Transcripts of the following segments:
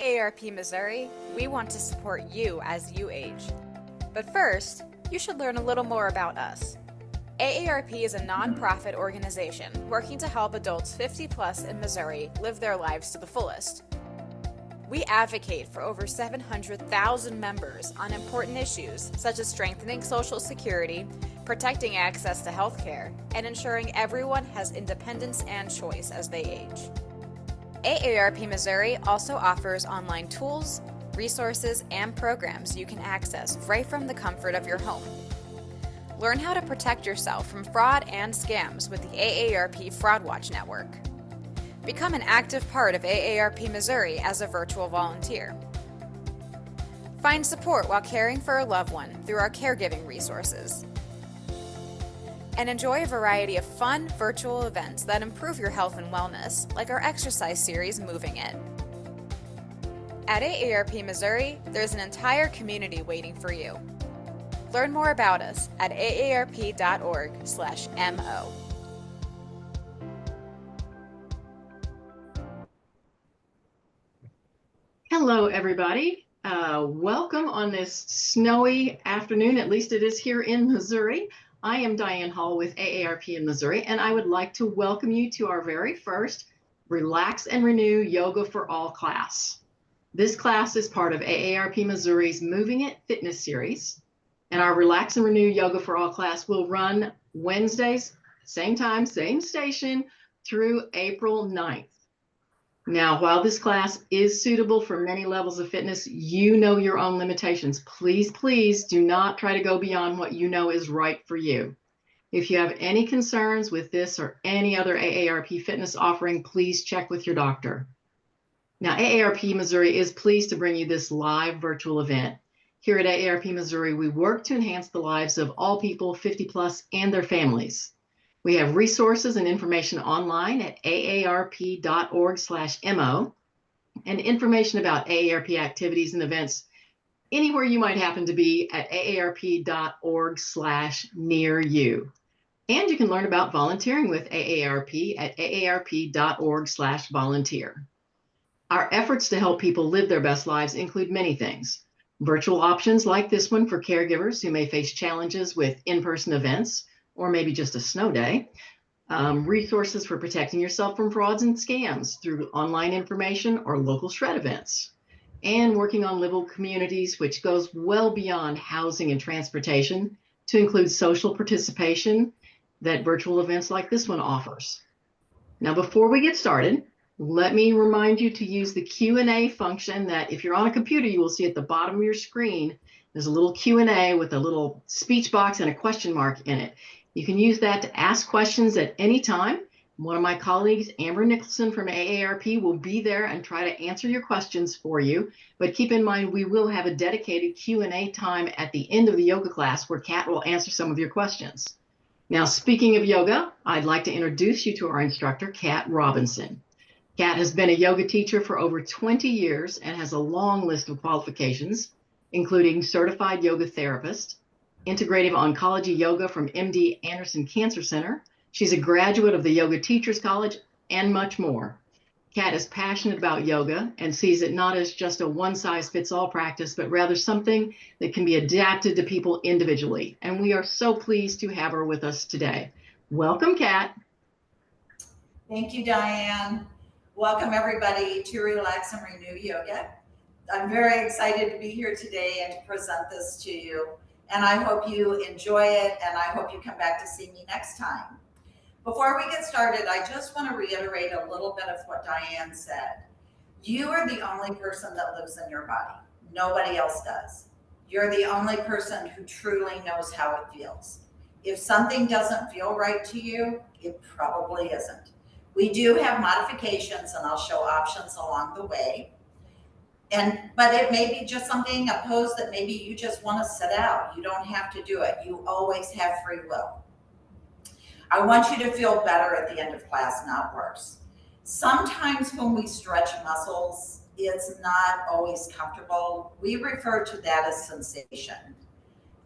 AARP Missouri, we want to support you as you age. But first, you should learn a little more about us. AARP is a nonprofit organization working to help adults 50 plus in Missouri live their lives to the fullest. We advocate for over 700,000 members on important issues such as strengthening Social Security, protecting access to health care, and ensuring everyone has independence and choice as they age. AARP Missouri also offers online tools, resources, and programs you can access right from the comfort of your home. Learn how to protect yourself from fraud and scams with the AARP Fraud Watch Network. Become an active part of AARP Missouri as a virtual volunteer. Find support while caring for a loved one through our caregiving resources. And enjoy a variety of fun virtual events that improve your health and wellness, like our exercise series, Moving It. At AARP Missouri, there's an entire community waiting for you. Learn more about us at aarp.org/mo. Hello, everybody. Welcome on this snowy afternoon, at least it is here in Missouri. I am Diane Hall with AARP in Missouri, and I would like to welcome you to our very first Relax and Renew Yoga for All class. This class is part of AARP Missouri's Moving It Fitness Series, and our Relax and Renew Yoga for All class will run Wednesdays, same time, same station, through April 9th. Now, while this class is suitable for many levels of fitness, you know your own limitations. Please, please do not try to go beyond what you know is right for you. If you have any concerns with this or any other AARP fitness offering, please check with your doctor. Now, AARP Missouri is pleased to bring you this live virtual event. Here at AARP Missouri, we work to enhance the lives of all people 50 plus and their families. We have resources and information online at aarp.org/mo and information about AARP activities and events anywhere you might happen to be at aarp.org/near-you. And you can learn about volunteering with AARP at aarp.org/volunteer. Our efforts to help people live their best lives include many things. Virtual options like this one for caregivers who may face challenges with in-person events, or maybe just a snow day, resources for protecting yourself from frauds and scams through online information or local shred events, and working on livable communities, which goes well beyond housing and transportation to include social participation that virtual events like this one offers. Now, before we get started, let me remind you to use the Q&A function that if you're on a computer, you will see at the bottom of your screen. There's a little Q&A with a little speech box and a question mark in it. You can use that to ask questions at any time. One of my colleagues, Amber Nicholson from AARP, will be there and try to answer your questions for you. But keep in mind, we will have a dedicated Q&A time at the end of the yoga class where Kat will answer some of your questions. Now, speaking of yoga, I'd like to introduce you to our instructor, Kat Robinson. Kat has been a yoga teacher for over 20 years and has a long list of qualifications, including certified yoga therapist, integrative oncology yoga from MD Anderson Cancer Center. She's a graduate of the Yoga Teachers College and much more. Kat is passionate about yoga and sees it not as just a one-size-fits-all practice, but rather something that can be adapted to people individually. And we are so pleased to have her with us today. Welcome, Kat. Thank you, Diane. Welcome, everybody, to Relax and Renew Yoga. I'm very excited to be here today and to present this to you. And I hope you enjoy it, and I hope you come back to see me next time. Before we get started, I just want to reiterate a little bit of what Diane said. You are the only person that lives in your body. Nobody else does. You're the only person who truly knows how it feels. If something doesn't feel right to you, it probably isn't. We do have modifications, and I'll show options along the way. But it may be just something, a pose that maybe you just want to sit out. You don't have to do it. You always have free will. I want you to feel better at the end of class, not worse. Sometimes when we stretch muscles, it's not always comfortable. We refer to that as sensation.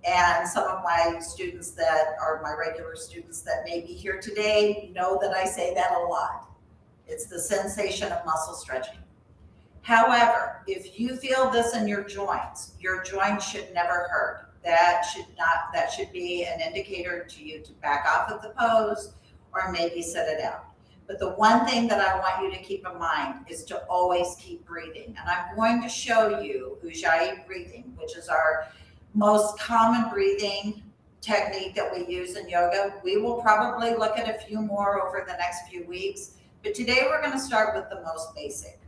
And some of my students that are my regular students that may be here today know that I say that a lot. It's the sensation of muscle stretching. However, if you feel this in your joints should never hurt. That should be an indicator to you to back off of the pose or maybe set it out. But the one thing that I want you to keep in mind is to always keep breathing. And I'm going to show you Ujjayi breathing, which is our most common breathing technique that we use in yoga. We will probably look at a few more over the next few weeks, but today we're going to start with the most basic.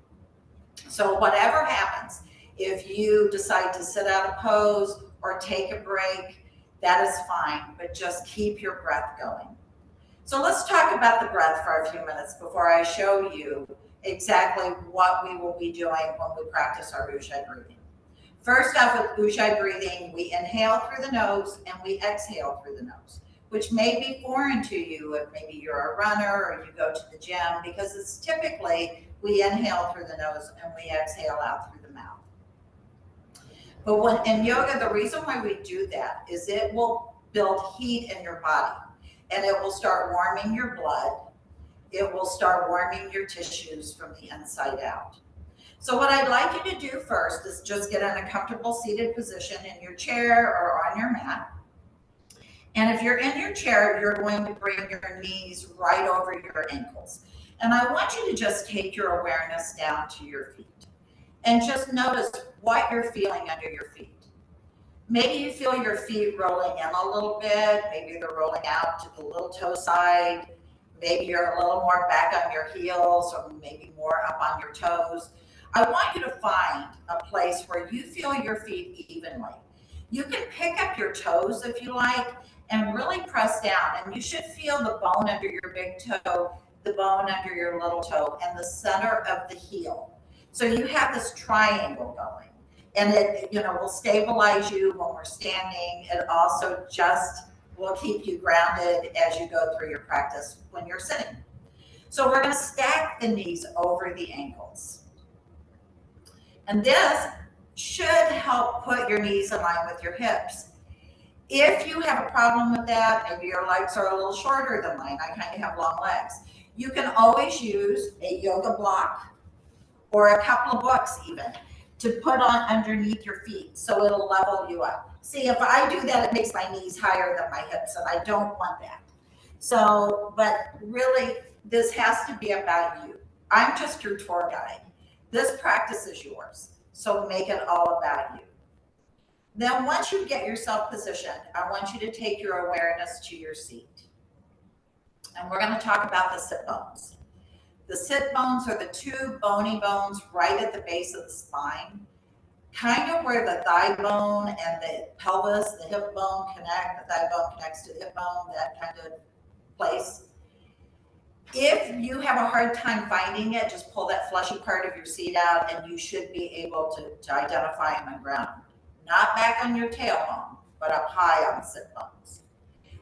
So whatever happens, if you decide to sit out a pose or take a break, that is fine, but just keep your breath going. So let's talk about the breath for a few minutes before I show you exactly what we will be doing when we practice our Ujjayi breathing. First off, with Ujjayi breathing, we inhale through the nose and we exhale through the nose, which may be foreign to you if maybe you're a runner or you go to the gym, because it's typically we inhale through the nose and we exhale out through the mouth. But when in yoga, the reason why we do that is it will build heat in your body and it will start warming your blood. It will start warming your tissues from the inside out. So what I'd like you to do first is just get in a comfortable seated position in your chair or on your mat. And if you're in your chair, you're going to bring your knees right over your ankles. And I want you to just take your awareness down to your feet and just notice what you're feeling under your feet. Maybe you feel your feet rolling in a little bit. Maybe they're rolling out to the little toe side. Maybe you're a little more back on your heels or maybe more up on your toes. I want you to find a place where you feel your feet evenly. You can pick up your toes if you like and really press down. And you should feel the bone under your big toe, the bone under your little toe, and the center of the heel. So you have this triangle going. And it, will stabilize you when we're standing. It also just will keep you grounded as you go through your practice when you're sitting. So we're going to stack the knees over the ankles. And this should help put your knees in line with your hips. If you have a problem with that, maybe your legs are a little shorter than mine, I kind of have long legs, you can always use a yoga block or a couple of books even to put on underneath your feet so it'll level you up. See, if I do that, it makes my knees higher than my hips, and I don't want that. So, but really, this has to be about you. I'm just your tour guide. This practice is yours, so make it all about you. Then once you get yourself positioned, I want you to take your awareness to your seat. And we're going to talk about the sit bones. The sit bones are the two bony bones right at the base of the spine, kind of where the thigh bone and the pelvis, the hip bone connect. The thigh bone connects to the hip bone, that kind of place. If you have a hard time finding it, just pull that fleshy part of your seat out and you should be able to identify them on ground. Not back on your tailbone, but up high on the sit bones.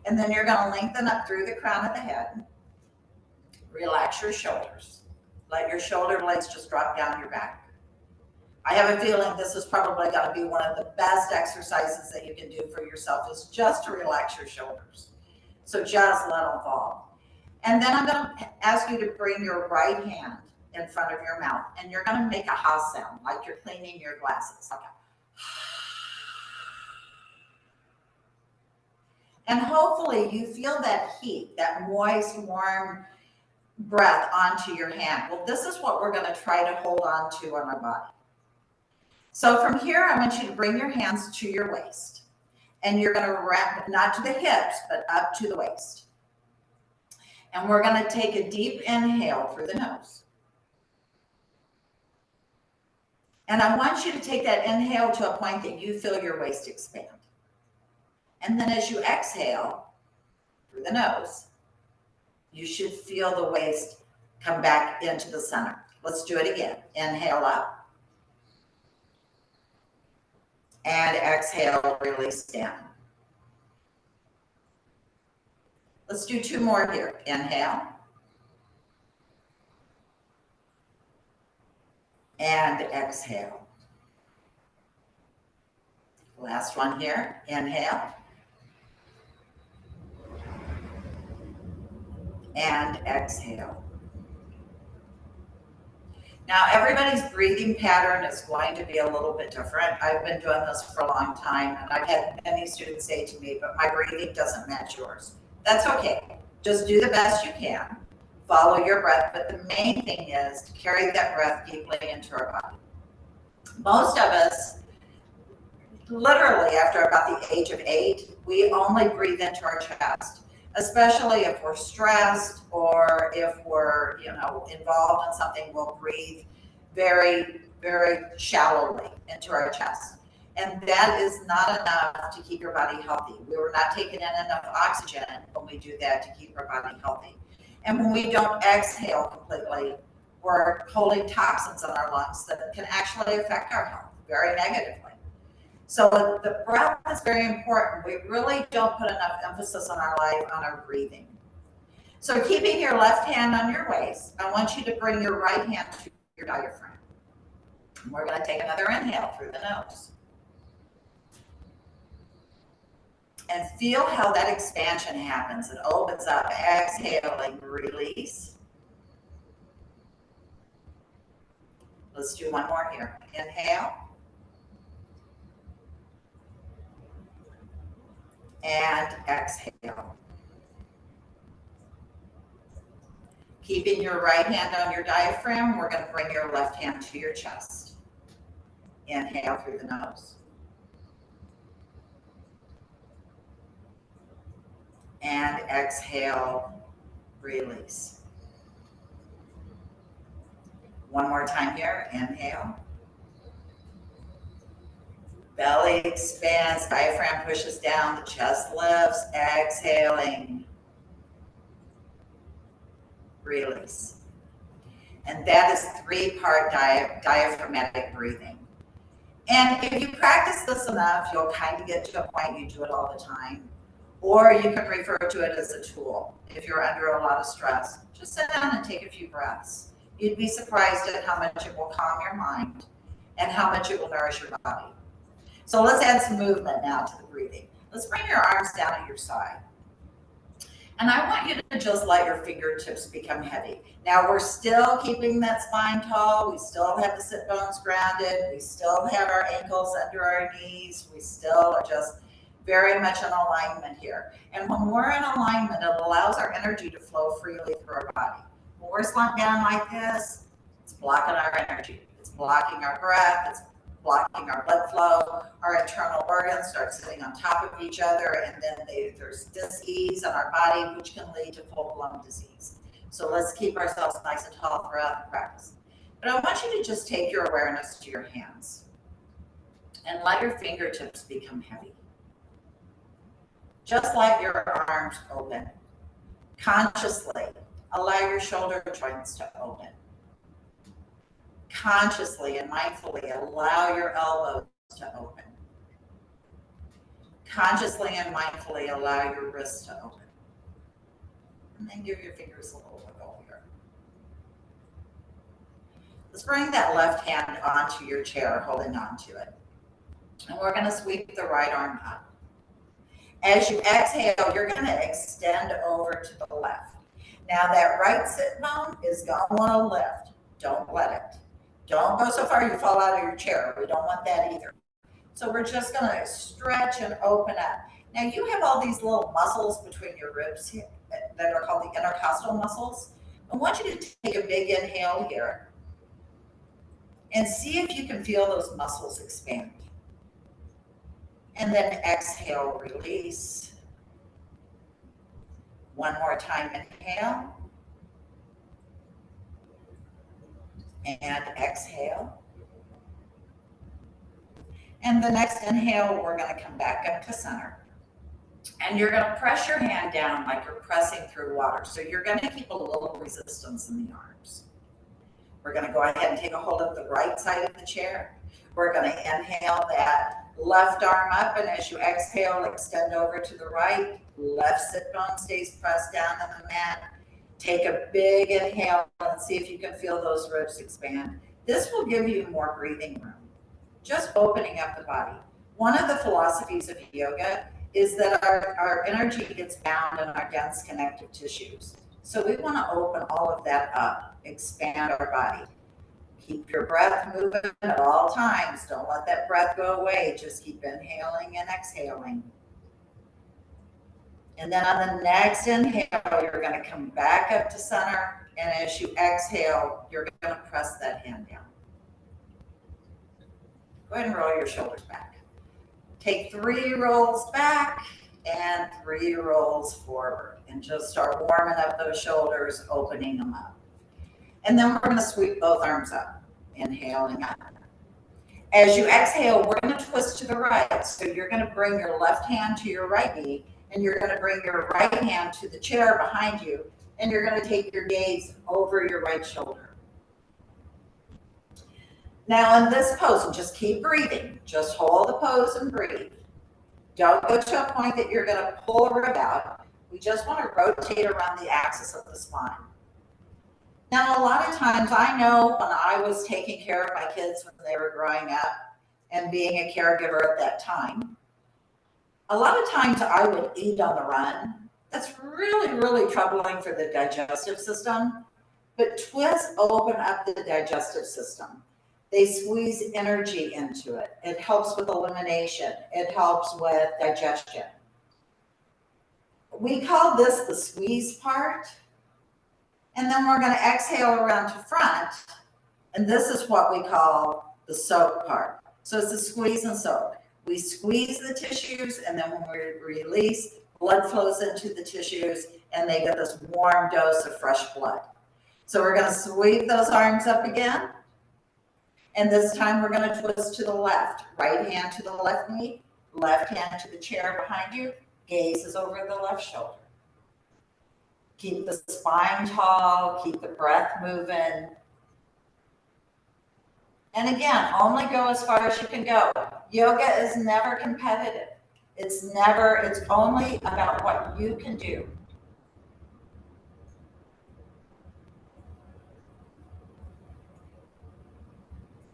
And then you're going to lengthen up through the crown of the head. Relax your shoulders. Let your shoulder blades just drop down your back. I have a feeling this is probably going to be one of the best exercises that you can do for yourself, is just to relax your shoulders. So just let them fall. And then I'm going to ask you to bring your right hand in front of your mouth, and you're going to make a ha sound like you're cleaning your glasses. Okay. And hopefully you feel that heat, that moist, warm breath onto your hand. Well, this is what we're going to try to hold on to on our body. So from here, I want you to bring your hands to your waist. And you're going to wrap, not to the hips, but up to the waist. And we're going to take a deep inhale through the nose. And I want you to take that inhale to a point that you feel your waist expand. And then as you exhale through the nose, you should feel the waist come back into the center. Let's do it again. Inhale up. And exhale, release down. Let's do two more here. Inhale. And exhale. Last one here. Inhale. And exhale. Now, everybody's breathing pattern is going to be a little bit different. I've been doing this for a long time, and I've had many students say to me, but my breathing doesn't match yours. That's okay. Just do the best you can. Follow your breath, but the main thing is to carry that breath deeply into our body. Most of us, literally after about the age of 8, we only breathe into our chest, especially if we're stressed or if we're, involved in something. We'll breathe very, very shallowly into our chest. And that is not enough to keep your body healthy. We were not taking in enough oxygen when we do that to keep our body healthy. And when we don't exhale completely, we're holding toxins in our lungs that can actually affect our health very negatively. So the breath is very important. We really don't put enough emphasis in our life on our breathing. So keeping your left hand on your waist, I want you to bring your right hand to your diaphragm. And we're going to take another inhale through the nose. And feel how that expansion happens. It opens up, exhaling, release. Let's do one more here. Inhale. And exhale. Keeping your right hand on your diaphragm, we're going to bring your left hand to your chest. Inhale through the nose. And exhale, release. One more time here. Inhale. Belly expands, diaphragm pushes down, the chest lifts, exhaling. Release. And that is 3-part diaphragmatic breathing. And if you practice this enough, you'll kind of get to a point you do it all the time. Or you can refer to it as a tool. If you're under a lot of stress, just sit down and take a few breaths. You'd be surprised at how much it will calm your mind and how much it will nourish your body. So let's add some movement now to the breathing. Let's bring your arms down at your side. And I want you to just let your fingertips become heavy. Now we're still keeping that spine tall. We still have the sit bones grounded. We still have our ankles under our knees. We still are just very much in alignment here. And when we're in alignment, it allows our energy to flow freely through our body. When we're slumped down like this, it's blocking our energy. It's blocking our breath. It's blocking our blood flow. Our internal organs start sitting on top of each other, and then there's dis-ease in our body, which can lead to full-blown disease. So let's keep ourselves nice and tall throughout the practice. But I want you to just take your awareness to your hands and let your fingertips become heavy. Just let your arms open. Consciously allow your shoulder joints to open. Consciously and mindfully allow your elbows to open. Consciously and mindfully allow your wrists to open. And then give your fingers a little wiggle here. Let's bring that left hand onto your chair, holding onto it. And we're going to sweep the right arm up. As you exhale, you're going to extend over to the left. Now that right sit bone is going to want to lift. Don't let it. Don't go so far you fall out of your chair. We don't want that either. So we're just going to stretch and open up. Now you have all these little muscles between your ribs here that are called the intercostal muscles. I want you to take a big inhale here and see if you can feel those muscles expand. And then exhale, release. One more time, inhale. And exhale. And the next inhale, we're going to come back up to center. And you're going to press your hand down like you're pressing through water. So you're going to keep a little resistance in the arms. We're going to go ahead and take a hold of the right side of the chair. We're going to inhale that left arm up, and as you exhale, extend over to the right. Left sit bone stays pressed down on the mat. Take a big inhale and see if you can feel those ribs expand. This will give you more breathing room. Just opening up the body. One of the philosophies of yoga is that our energy gets bound in our dense connective tissues. So we want to open all of that up, expand our body. Keep your breath moving at all times. Don't let that breath go away. Just keep inhaling and exhaling. And then on the next inhale, you're going to come back up to center. And as you exhale, you're going to press that hand down. Go ahead and roll your shoulders back. Take 3 rolls back and 3 rolls forward. And just start warming up those shoulders, opening them up. And then we're going to sweep both arms up, inhaling up. As you exhale, we're going to twist to the right. So you're going to bring your left hand to your right knee, and you're going to bring your right hand to the chair behind you, and you're going to take your gaze over your right shoulder. Now in this pose, and just keep breathing. Just hold the pose and breathe. Don't go to a point that you're going to pull a rib out. We just want to rotate around the axis of the spine. Now, a lot of times, I know when I was taking care of my kids when they were growing up and being a caregiver at that time, a lot of times I would eat on the run. That's really, really troubling for the digestive system. But twists open up the digestive system. They squeeze energy into it. It helps with elimination. It helps with digestion. We call this the squeeze part. And then we're going to exhale around to front. And this is what we call the soak part. So it's a squeeze and soak. We squeeze the tissues, and then when we release, blood flows into the tissues, and they get this warm dose of fresh blood. So we're going to sweep those arms up again. And this time we're going to twist to the left. Right hand to the left knee, left hand to the chair behind you. Gaze is over the left shoulder. Keep the spine tall, keep the breath moving. And again, only go as far as you can go. Yoga is never competitive. It's only about what you can do.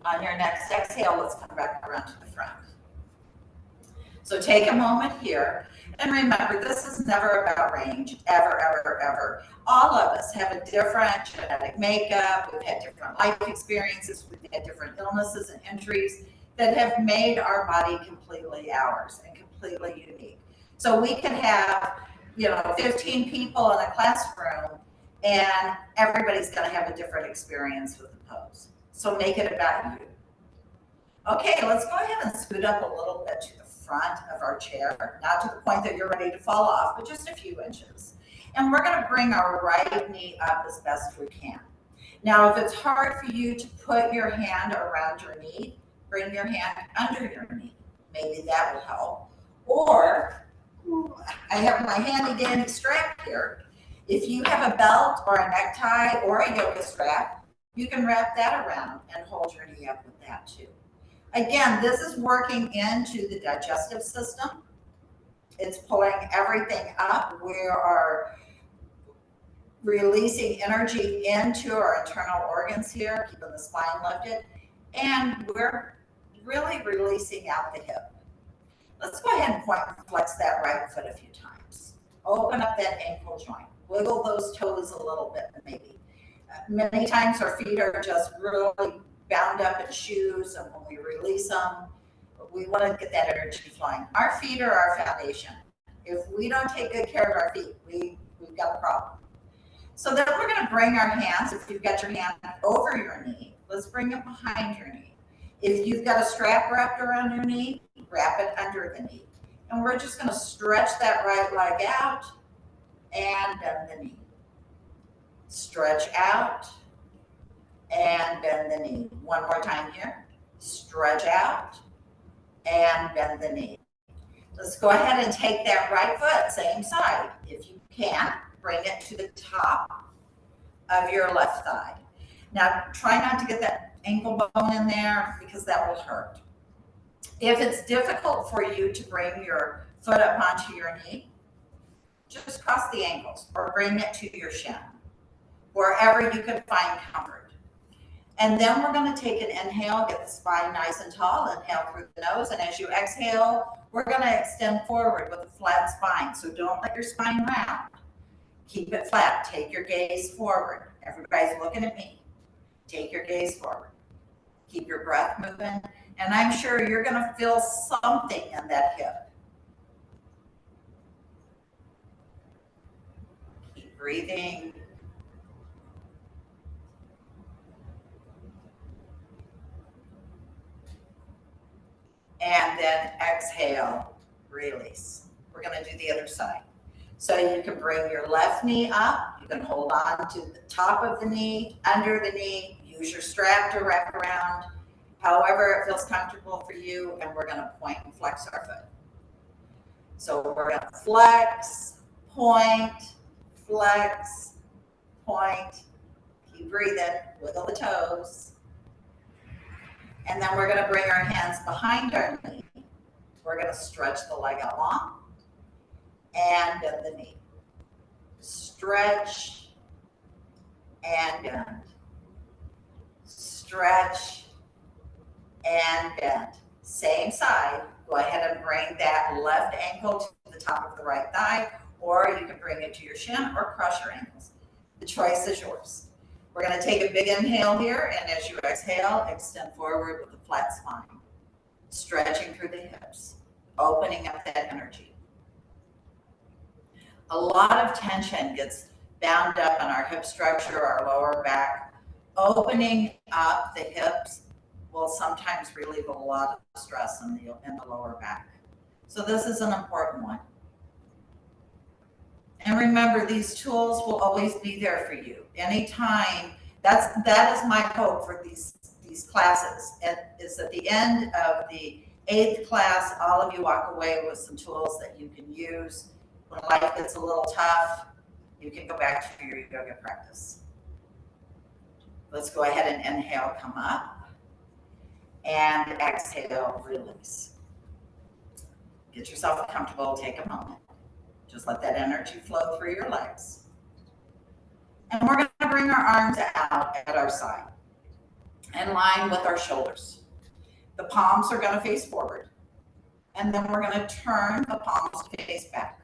On your next exhale, let's come back around to the front. So take a moment here. And remember, this is never about range, ever, ever, ever. All of us have a different genetic makeup. We've had different life experiences. We've had different illnesses and injuries that have made our body completely ours and completely unique. So we could have, 15 people in a classroom, and everybody's going to have a different experience with the pose. So make it about you. Okay, let's go ahead and scoot up a little bit to the front of our chair, not to the point that you're ready to fall off, but just a few inches. And we're going to bring our right knee up as best we can. Now, if it's hard for you to put your hand around your knee, bring your hand under your knee. Maybe that will help. Or, I have my handy dandy strap here. If you have a belt or a necktie or a yoga strap, you can wrap that around and hold your knee up with that too. Again, this is working into the digestive system. It's pulling everything up. We are releasing energy into our internal organs here, keeping the spine lifted, and we're really releasing out the hip. Let's go ahead and point and flex that right foot a few times. Open up that ankle joint. Wiggle those toes a little bit, maybe. Many times our feet are just really bound up in shoes, and when we release them, we want to get that energy flowing. Our feet are our foundation. If we don't take good care of our feet, we've got a problem. So then we're going to bring our hands, if you've got your hand over your knee, let's bring it behind your knee. If you've got a strap wrapped around your knee, wrap it under the knee. And we're just going to stretch that right leg out and bend the knee. Stretch out and bend the knee. One more time here. Stretch out and bend the knee. Let's go ahead and take that right foot, same side. If you can, bring it to the top of your left thigh. Now, try not to get that ankle bone in there because that will hurt. If it's difficult for you to bring your foot up onto your knee, just cross the ankles or bring it to your shin, wherever you can find comfort. And then we're going to take an inhale, get the spine nice and tall, inhale through the nose. And as you exhale, we're going to extend forward with a flat spine. So don't let your spine round. Keep it flat. Take your gaze forward. Everybody's looking at me. Take your gaze forward. Keep your breath moving. And I'm sure you're going to feel something in that hip. Keep breathing. And then exhale, release. We're going to do the other side. So you can bring your left knee up. You can hold on to the top of the knee, under the knee. Use your strap to wrap around. However it feels comfortable for you. And we're going to point and flex our foot. So we're going to flex, point, flex, point. Keep breathing. Wiggle the toes. And then we're going to bring our hands behind our knee. We're going to stretch the leg out long and bend the knee. Stretch and bend. Stretch and bend. Same side. Go ahead and bring that left ankle to the top of the right thigh, or you can bring it to your shin or cross your ankles. The choice is yours. We're going to take a big inhale here, and as you exhale, extend forward with a flat spine, stretching through the hips, opening up that energy. A lot of tension gets bound up in our hip structure, our lower back. Opening up the hips will sometimes relieve a lot of stress in the lower back. So this is an important one. And remember, these tools will always be there for you. Anytime, that is my hope for these classes. Is at the end of the 8th class, all of you walk away with some tools that you can use. When life gets a little tough, you can go back to your yoga practice. Let's go ahead and inhale, come up, and exhale, release. Get yourself comfortable, take a moment. Just let that energy flow through your legs. And we're going to bring our arms out at our side, in line with our shoulders. The palms are going to face forward. And then we're going to turn the palms to face back.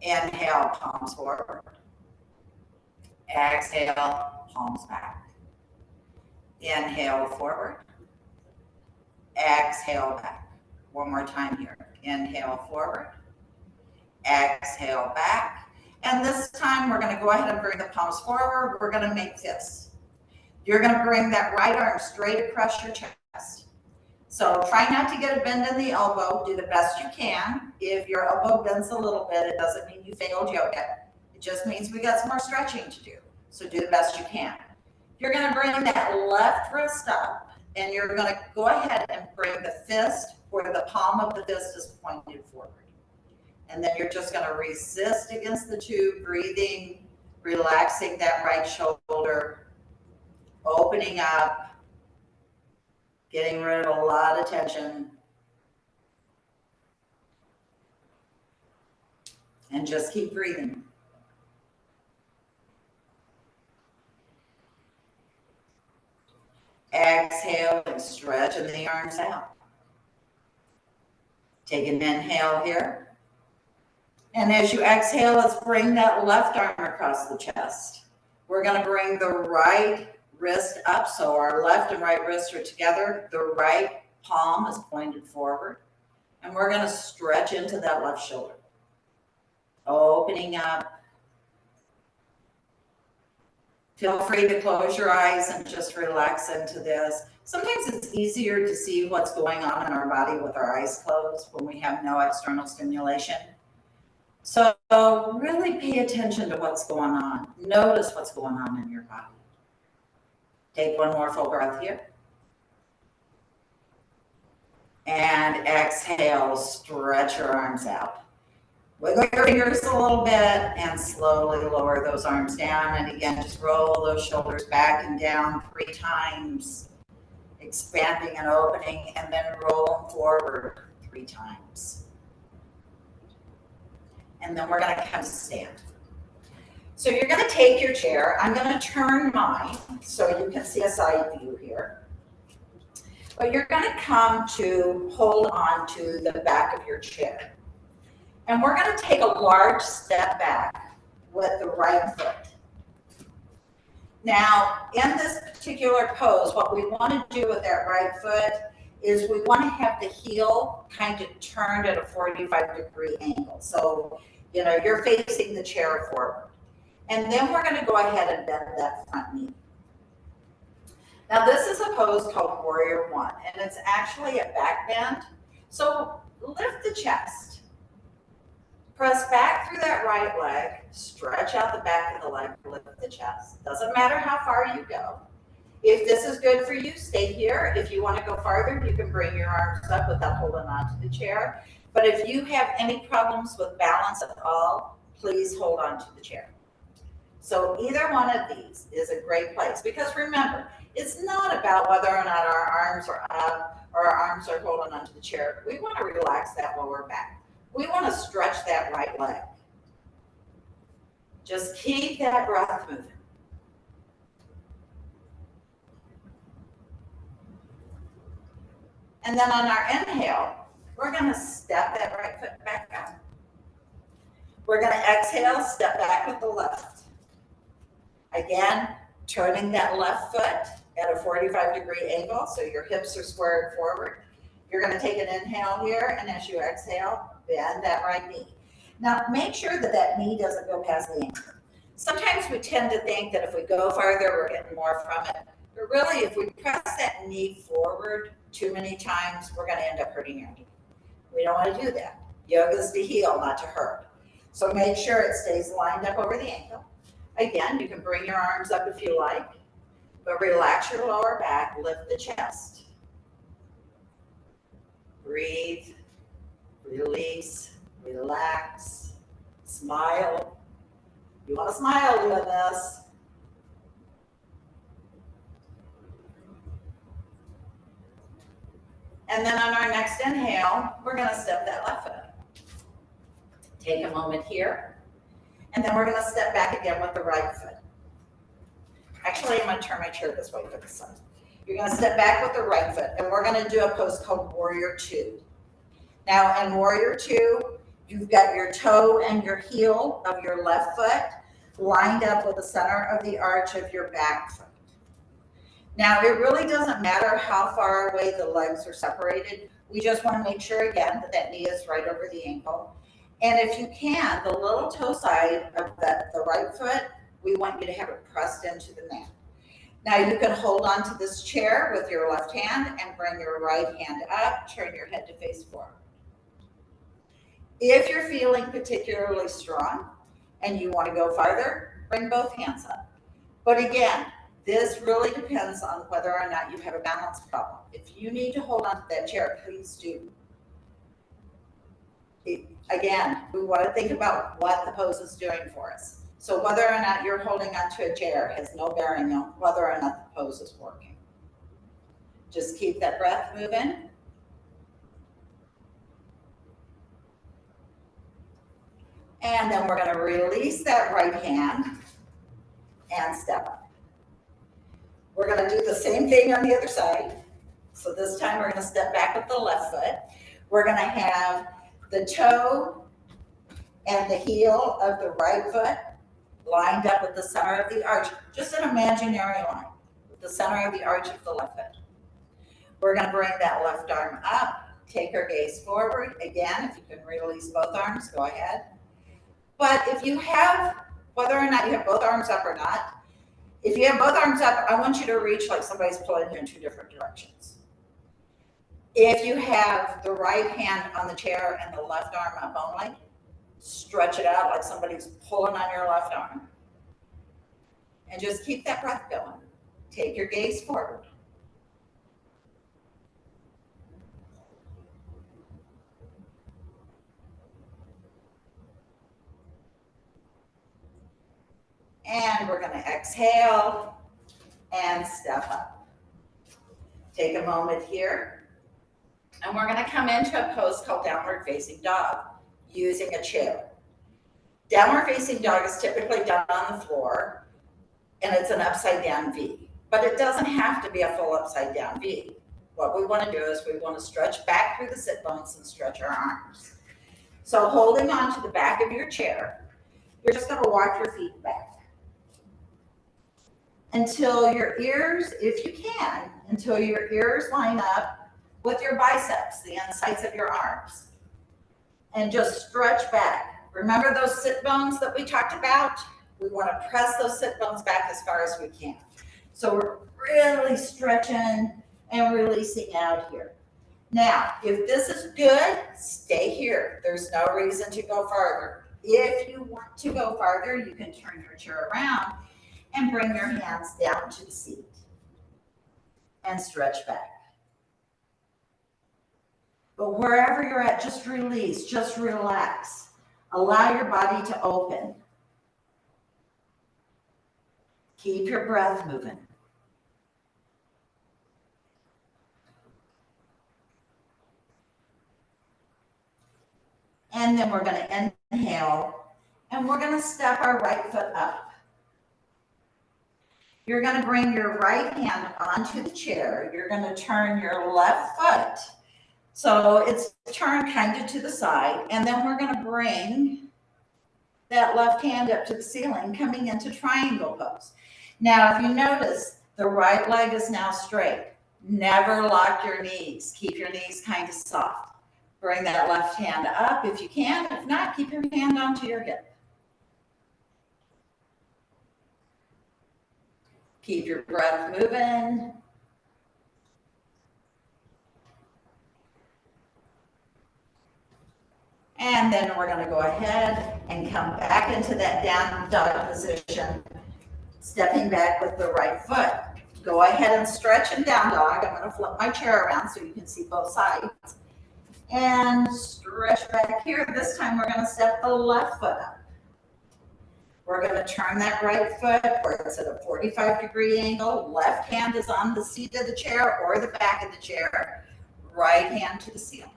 Inhale, palms forward. Exhale, palms back. Inhale, forward. Exhale, back. One more time here. Inhale, forward. Exhale, back. And this time we're going to go ahead and bring the palms forward. We're going to make fists. You're going to bring that right arm straight across your chest. So try not to get a bend in the elbow. Do the best you can. If your elbow bends a little bit, it doesn't mean you failed yoga. It just means we got some more stretching to do. So do the best you can. You're going to bring that left wrist up, and you're going to go ahead and bring the fist where the palm of the fist is pointed forward. And then you're just going to resist against the tube, breathing, relaxing that right shoulder, opening up, getting rid of a lot of tension. And just keep breathing. Exhale and stretching the arms out. Take an inhale here. And as you exhale, let's bring that left arm across the chest. We're going to bring the right wrist up. So our left and right wrists are together. The right palm is pointed forward. And we're going to stretch into that left shoulder. Opening up. Feel free to close your eyes and just relax into this. Sometimes it's easier to see what's going on in our body with our eyes closed when we have no external stimulation. So really pay attention to what's going on. Notice what's going on in your body. Take one more full breath here. And exhale, stretch your arms out. Wiggle your fingers a little bit and slowly lower those arms down. And again, just roll those shoulders back and down 3 times, expanding and opening, and then roll them forward 3 times. And then we're going to come to stand. So you're going to take your chair. I'm going to turn mine so you can see a side view here. But you're going to come to hold on to the back of your chair. And we're going to take a large step back with the right foot. Now, in this particular pose, what we want to do with that right foot is we want to have the heel kind of turned at a 45-degree angle. So, you're facing the chair forward. And then we're going to go ahead and bend that front knee. Now, this is a pose called Warrior One, and it's actually a back bend. So lift the chest. Press back through that right leg, stretch out the back of the leg, lift the chest. Doesn't matter how far you go. If this is good for you, stay here. If you want to go farther, you can bring your arms up without holding onto the chair. But if you have any problems with balance at all, please hold on to the chair. So either one of these is a great place, because remember, it's not about whether or not our arms are up or our arms are holding onto the chair. We want to relax that lower back. We want to stretch that right leg. Just keep that breath moving. And then on our inhale, we're going to step that right foot back up. We're going to exhale, step back with the left. Again, turning that left foot at a 45-degree angle, so your hips are squared forward. You're going to take an inhale here, and as you exhale, bend that right knee. Now, make sure that that knee doesn't go past the ankle. Sometimes we tend to think that if we go farther, we're getting more from it. But really, if we press that knee forward too many times, we're going to end up hurting your knee. We don't want to do that. Yoga is to heal, not to hurt. So make sure it stays lined up over the ankle. Again, you can bring your arms up if you like, but relax your lower back, lift the chest. Breathe, release, relax, smile. You want to smile doing this. And then on our next inhale, we're going to step that left foot. Take a moment here. And then we're going to step back again with the right foot. Actually, I'm going to turn my chair this way for the sun. You're going to step back with the right foot, and we're going to do a pose called Warrior Two. Now, in Warrior Two, you've got your toe and your heel of your left foot lined up with the center of the arch of your back foot. Now, it really doesn't matter how far away the legs are separated. We just want to make sure, again, that that knee is right over the ankle. And if you can, the little toe side of the right foot, we want you to have it pressed into the mat. Now you can hold on to this chair with your left hand and bring your right hand up, turn your head to face forward. If you're feeling particularly strong and you want to go farther, bring both hands up. But again, this really depends on whether or not you have a balance problem. If you need to hold on to that chair, please do. Again, we want to think about what the pose is doing for us. So whether or not you're holding onto a chair has no bearing on whether or not the pose is working. Just keep that breath moving. And then we're going to release that right hand and step up. We're going to do the same thing on the other side. So this time we're going to step back with the left foot. We're going to have the toe and the heel of the right foot lined up with the center of the arch, just an imaginary line with the center of the arch of the left foot. We're going to bring that left arm up, take our gaze forward. Again, if you can release both arms, go ahead. But if you have, whether or not you have both arms up or not, if you have both arms up, I want you to reach like somebody's pulling you in two different directions. If you have the right hand on the chair and the left arm up only, stretch it out like somebody's pulling on your left arm. And just keep that breath going. Take your gaze forward. And we're going to exhale and step up. Take a moment here. And we're going to come into a pose called Downward Facing Dog using a chair. Downward Facing Dog is typically done on the floor, and it's an upside down V. But it doesn't have to be a full upside down V. What we want to do is we want to stretch back through the sit bones and stretch our arms. So holding on to the back of your chair, you're just going to walk your feet back. until your ears, if you can, until your ears line up with your biceps, the insides of your arms. And just stretch back. Remember those sit bones that we talked about? We want to press those sit bones back as far as we can. So we're really stretching and releasing out here. Now, if this is good, stay here. There's no reason to go farther. If you want to go farther, you can turn your chair around and bring your hands down to the seat and stretch back. But wherever you're at, just release, just relax. Allow your body to open. Keep your breath moving. And then we're going to inhale, and we're going to step our right foot up. You're going to bring your right hand onto the chair. You're going to turn your left foot. So it's turned kind of to the side, and then we're going to bring that left hand up to the ceiling, coming into triangle pose. Now, if you notice, the right leg is now straight. Never lock your knees. Keep your knees kind of soft. Bring that left hand up if you can. If not, keep your hand onto your hip. Keep your breath moving. And then we're going to go ahead and come back into that down dog position, stepping back with the right foot. Go ahead and stretch in down dog. I'm going to flip my chair around so you can see both sides. And stretch back here. This time we're going to step the left foot up. We're going to turn that right foot where it's at a 45-degree angle. Left hand is on the seat of the chair or the back of the chair. Right hand to the ceiling.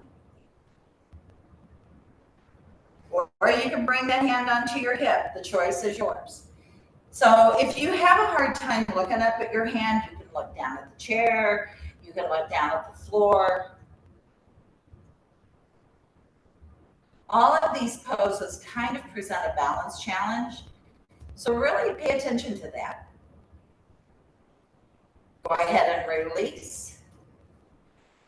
Or you can bring that hand onto your hip. The choice is yours. So if you have a hard time looking up at your hand, you can look down at the chair. You can look down at the floor. All of these poses kind of present a balance challenge. So really pay attention to that. Go ahead and release.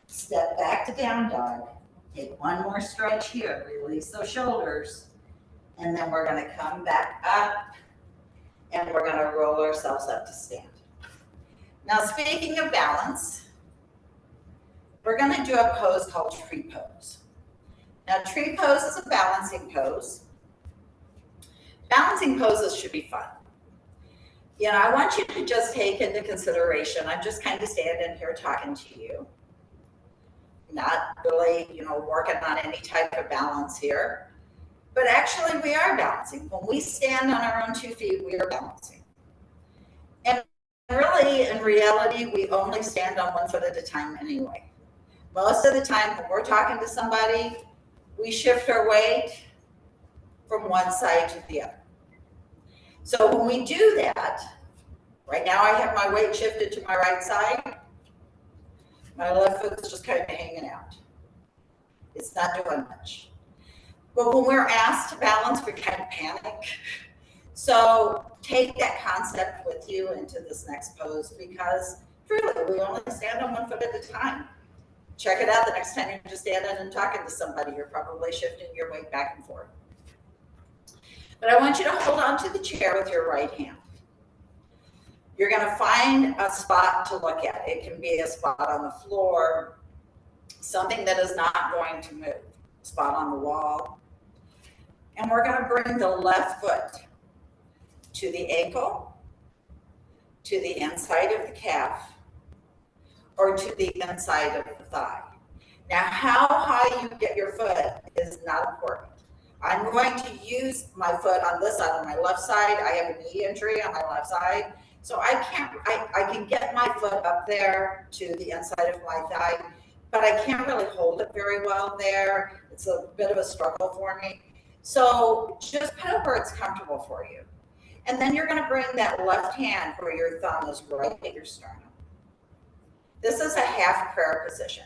Step back to down dog. Take one more stretch here. Release those shoulders. And then we're going to come back up and we're going to roll ourselves up to stand. Now, speaking of balance, we're going to do a pose called tree pose. Now, tree pose is a balancing pose. Balancing poses should be fun. You know, I want you to just take into consideration, I'm just kind of standing here talking to you. Not really, working on any type of balance here. But actually, we are balancing. When we stand on our own 2 feet, we are balancing. And really, in reality, we only stand on 1 foot at a time anyway. Most of the time, when we're talking to somebody, we shift our weight from one side to the other. So when we do that, right now I have my weight shifted to my right side. My left foot's just kind of hanging out. It's not doing much. But when we're asked to balance, we kind of panic. So take that concept with you into this next pose because really we only stand on 1 foot at a time. Check it out the next time you're just standing and talking to somebody. You're probably shifting your weight back and forth. But I want you to hold on to the chair with your right hand. You're going to find a spot to look at. It can be a spot on the floor, something that is not going to move, a spot on the wall. And we're going to bring the left foot to the ankle, to the inside of the calf, or to the inside of the thigh. Now, how high you get your foot is not important. I'm going to use my foot on this side, on my left side. I have a knee injury on my left side. So I can get my foot up there to the inside of my thigh, but I can't really hold it very well there. It's a bit of a struggle for me. So just put it where it's comfortable for you. And then you're going to bring that left hand where your thumb is right at your sternum. This is a half prayer position.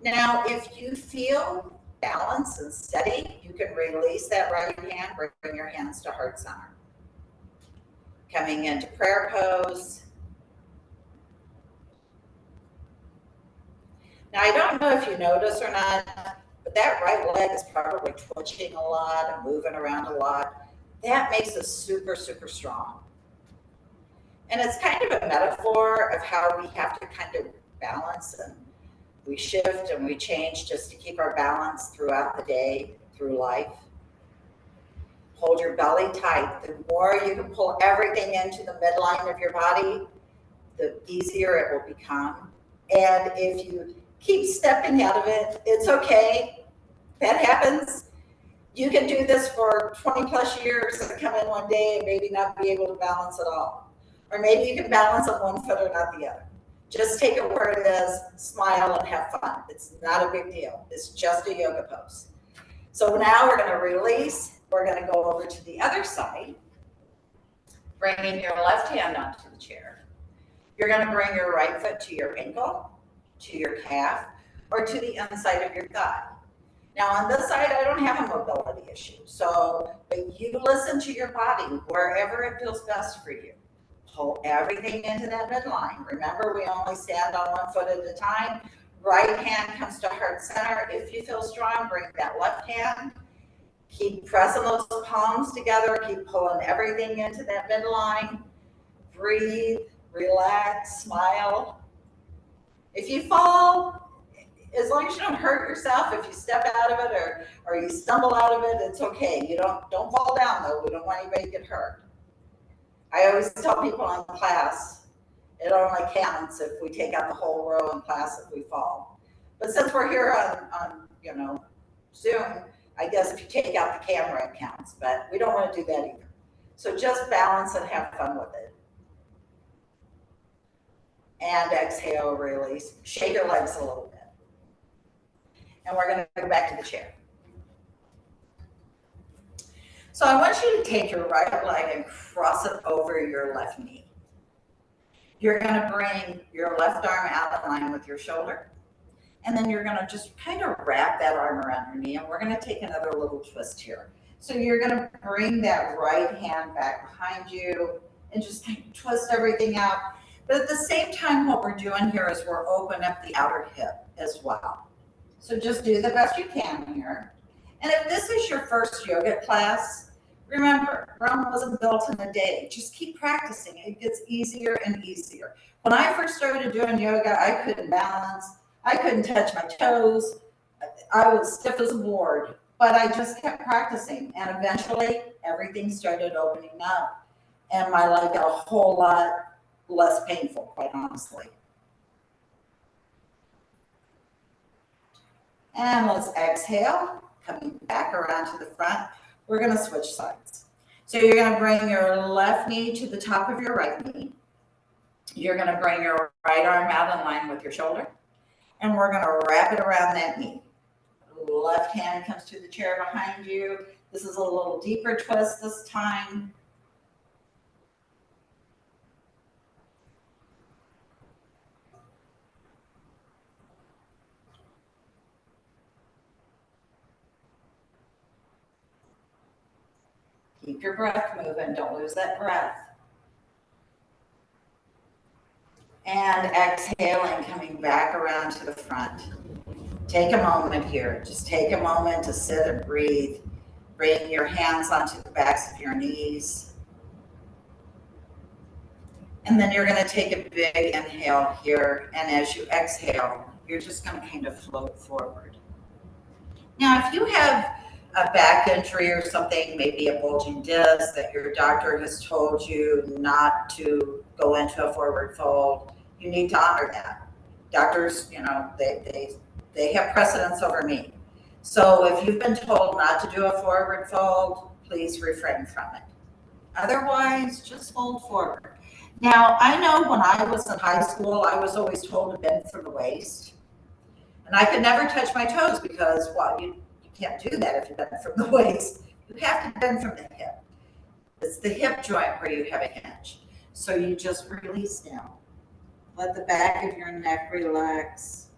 Now, if you feel balanced and steady, you can release that right hand, bring your hands to heart center. Coming into prayer pose. Now, I don't know if you notice or not, but that right leg is probably twitching a lot and moving around a lot. That makes us super, super strong. And it's kind of a metaphor of how we have to kind of balance, and we shift and we change just to keep our balance throughout the day, through life. Hold your belly tight. The more you can pull everything into the midline of your body, the easier it will become. And if you keep stepping out of it, it's okay. That happens. You can do this for 20 plus years and come in one day and maybe not be able to balance at all. Or maybe you can balance on one foot or not the other. Just take it where it is, smile, and have fun. It's not a big deal. It's just a yoga pose. So now we're going to release. We're going to go over to the other side, bringing your left hand onto the chair. You're going to bring your right foot to your ankle, to your calf, or to the inside of your thigh. Now on this side, I don't have a mobility issue. But you listen to your body wherever it feels best for you. Pull everything into that midline. Remember, we only stand on one foot at a time. Right hand comes to heart center. If you feel strong, bring that left hand. Keep pressing those palms together. Keep pulling everything into that midline. Breathe, relax, smile. If you fall, as long as you don't hurt yourself, if you step out of it or you stumble out of it, it's okay. You don't fall down though. We don't want anybody to get hurt. I always tell people in class, it only counts if we take out the whole row in class if we fall. But since we're here on Zoom, I guess if you take out the camera, it counts. But we don't want to do that either. So just balance and have fun with it. And exhale, release. Shake your legs a little bit. And we're going to go back to the chair. So I want you to take your right leg and cross it over your left knee. You're going to bring your left arm out in line with your shoulder. And then you're going to just kind of wrap that arm around your knee. And we're going to take another little twist here. So you're going to bring that right hand back behind you and just kind of twist everything out. But at the same time, what we're doing here is we're opening up the outer hip as well. So just do the best you can here. And if this is your first yoga class, remember, Rome wasn't built in a day. Just keep practicing. It gets easier and easier. When I first started doing yoga, I couldn't balance. I couldn't touch my toes. I was stiff as a board, but I just kept practicing. And eventually, everything started opening up. And my leg got a whole lot less painful, quite honestly. And let's exhale, coming back around to the front. We're going to switch sides. So you're going to bring your left knee to the top of your right knee. You're going to bring your right arm out in line with your shoulder. And we're going to wrap it around that knee. Left hand comes to the chair behind you. This is a little deeper twist this time. Keep your breath moving. Don't lose that breath. And exhaling, coming back around to the front. Take a moment here. Just take a moment to sit and breathe. Bring your hands onto the backs of your knees. And then you're going to take a big inhale here. And as you exhale, you're just going to kind of float forward. Now, if you have a back injury or something, maybe a bulging disc that your doctor has told you not to go into a forward fold, you need to honor that. Doctors, they have precedence over me. So if you've been told not to do a forward fold, please refrain from it. Otherwise, just fold forward. Now, I know when I was in high school, I was always told to bend from the waist. And I could never touch my toes because, well, you can't do that if you bend from the waist. You have to bend from the hip. It's the hip joint where you have a hinge. So you just release down. Let the back of your neck relax.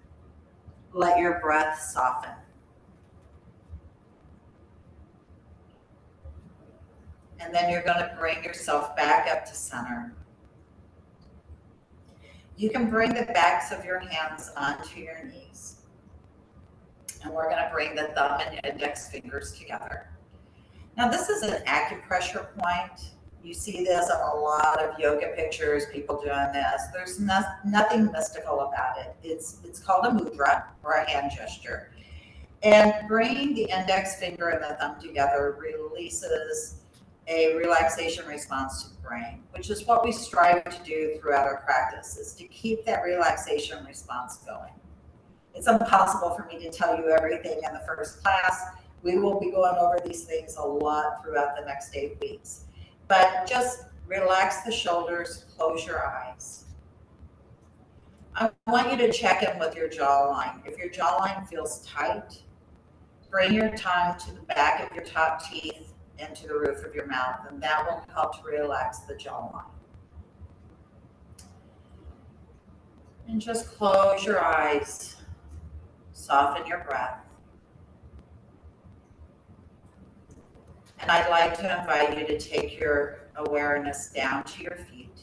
Let your breath soften. And then you're going to bring yourself back up to center. You can bring the backs of your hands onto your knees. And we're going to bring the thumb and index fingers together. Now, this is an acupressure point. You see this on a lot of yoga pictures, people doing this. There's nothing mystical about it. It's called a mudra, or a hand gesture. And bringing the index finger and the thumb together releases a relaxation response to the brain, which is what we strive to do throughout our practice, is to keep that relaxation response going. It's impossible for me to tell you everything in the first class. We will be going over these things a lot throughout the next 8 weeks. But just relax the shoulders, close your eyes. I want you to check in with your jawline. If your jawline feels tight, bring your tongue to the back of your top teeth and to the roof of your mouth, and that will help to relax the jawline. And just close your eyes, soften your breath. And I'd like to invite you to take your awareness down to your feet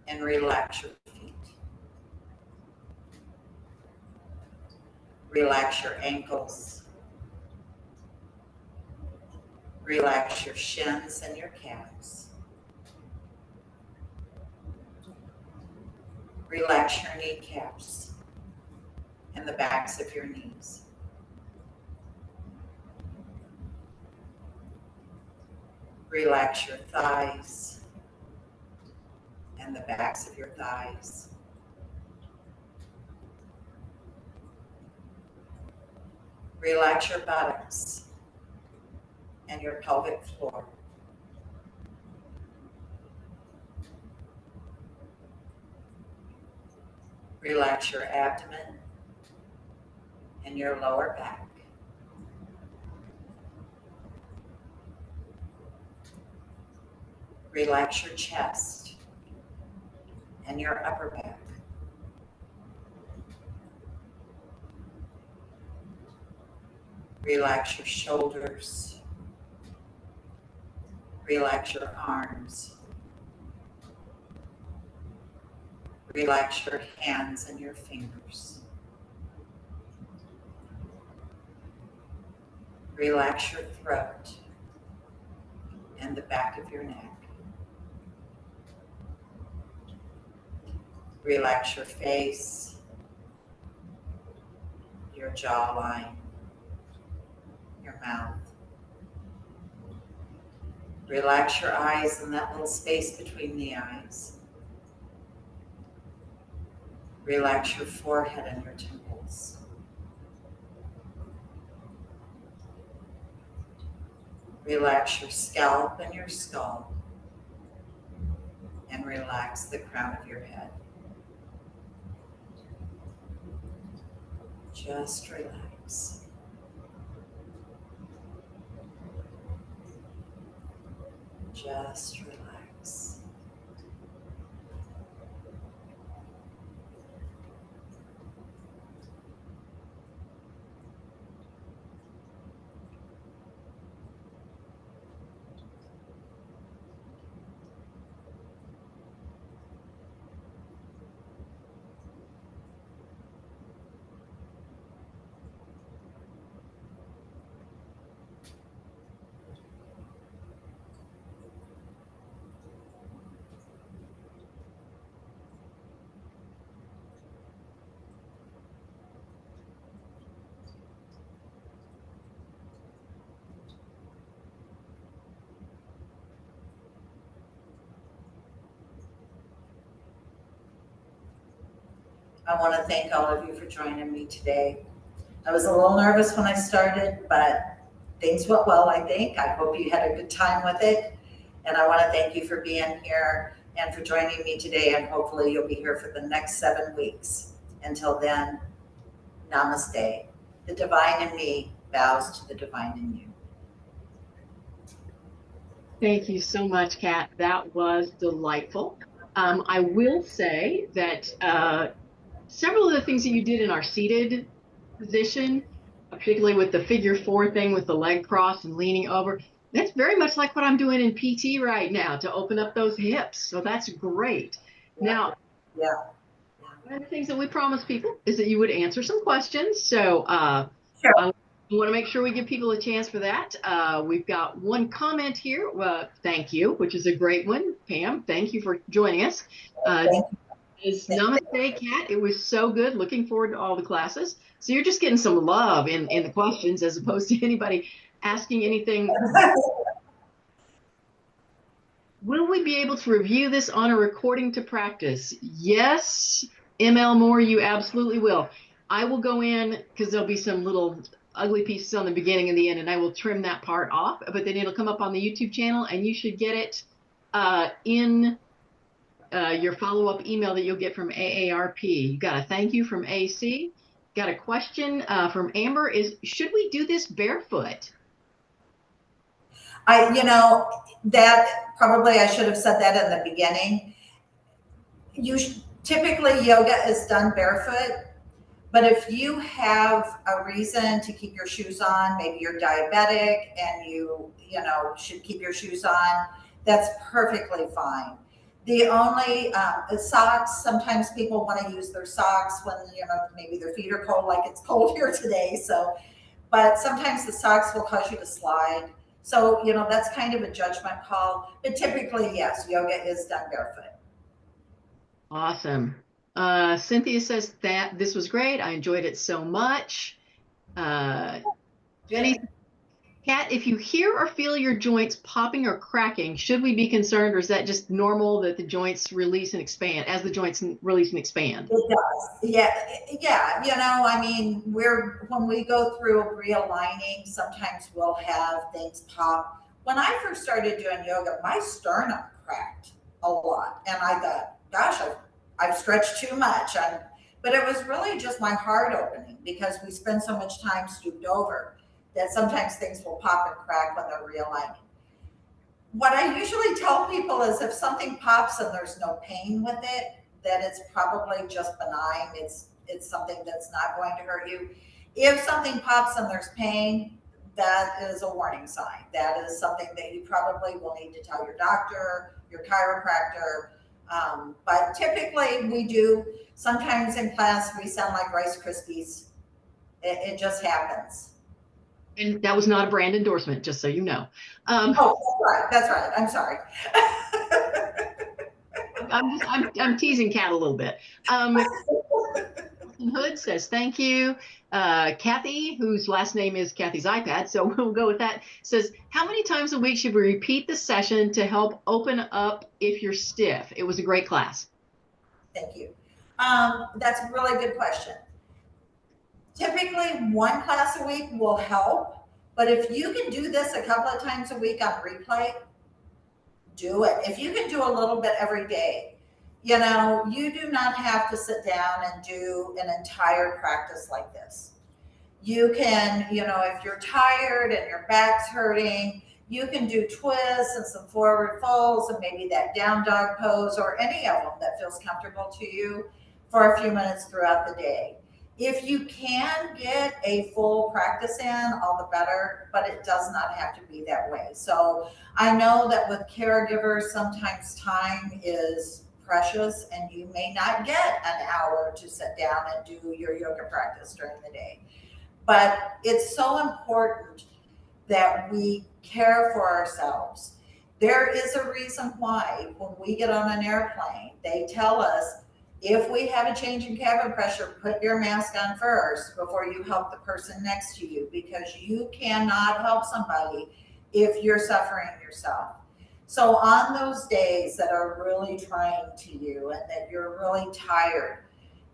and relax your feet. Relax your ankles. Relax your shins and your calves. Relax your kneecaps and the backs of your knees. Relax your thighs and the backs of your thighs. Relax your buttocks and your pelvic floor. Relax your abdomen and your lower back. Relax your chest and your upper back. Relax your shoulders. Relax your arms. Relax your hands and your fingers. Relax your throat and the back of your neck. Relax your face, your jawline, your mouth. Relax your eyes and that little space between the eyes. Relax your forehead and your temples. Relax your scalp and your skull. And relax the crown of your head. Just relax. Just relax. I want to thank all of you for joining me today. I was a little nervous when I started, but things went well, I think. I hope you had a good time with it. And I want to thank you for being here and for joining me today. And hopefully you'll be here for the next 7 weeks. Until then, namaste. The divine in me bows to the divine in you. Thank you so much, Kat. That was delightful. I will say that several of the things that you did in our seated position, particularly with the figure 4 thing with the leg crossed and leaning over, That's very much like what I'm doing in PT right now to open up those hips. So that's great. Yeah. Now, Yeah. one of the things that we promised people is that you would answer some questions. So Sure. I want to make sure we give people a chance for that. We've got one comment here. Thank you, which is a great one. Pam, thank you for joining us. Thank you. Is Namaste, Kat. It was so good. Looking forward to all the classes. So you're just getting some love in the questions as opposed to anybody asking anything. Will we be able to review this on a recording to practice? Yes, ML Moore, you absolutely will. I will go in because there'll be some little ugly pieces on the beginning and the end, and I will trim that part off, but then it'll come up on the YouTube channel and you should get it in your follow-up email that you'll get from AARP. You got a thank you from AC. Got a question from Amber is, should we do this barefoot? That probably I should have said that in the beginning. Typically yoga is done barefoot, but if you have a reason to keep your shoes on, maybe you're diabetic and you should keep your shoes on, that's perfectly fine. The only socks, sometimes people want to use their socks when maybe their feet are cold, like it's cold here today. So, but sometimes the socks will cause you to slide. So, that's kind of a judgment call. But typically, yes, yoga is done barefoot. Awesome. Cynthia says that this was great. I enjoyed it so much. Jenny, Kat, if you hear or feel your joints popping or cracking, should we be concerned, or is that just normal that the joints release and expand as the joints release and expand? It does. Yeah. When we go through realigning, sometimes we'll have things pop. When I first started doing yoga, my sternum cracked a lot. And I thought, gosh, I've stretched too much. But it was really just my heart opening because we spend so much time stooped over that sometimes things will pop and crack when they're realigning. What I usually tell people is if something pops and there's no pain with it, then it's probably just benign. It's something that's not going to hurt you. If something pops and there's pain, that is a warning sign. That is something that you probably will need to tell your doctor, your chiropractor. But typically we do, sometimes in class we sound like Rice Krispies. It just happens. And that was not a brand endorsement, just so you know. That's right. I'm sorry. I'm teasing Kat a little bit. Hood says thank you. Kathy, whose last name is Kathy's iPad, so we'll go with that, says, how many times a week should we repeat the session to help open up if you're stiff? It was a great class. Thank you. That's a really good question. Typically, one class a week will help, but if you can do this a couple of times a week on replay, do it. If you can do a little bit every day, you do not have to sit down and do an entire practice like this. You can, if you're tired and your back's hurting, you can do twists and some forward folds and maybe that down dog pose or any of them that feels comfortable to you for a few minutes throughout the day. If you can get a full practice in, all the better, but it does not have to be that way. So I know that with caregivers, sometimes time is precious and you may not get an hour to sit down and do your yoga practice during the day. But it's so important that we care for ourselves. There is a reason why when we get on an airplane, they tell us, if we have a change in cabin pressure, put your mask on first before you help the person next to you, because you cannot help somebody if you're suffering yourself. So on those days that are really trying to you and that you're really tired,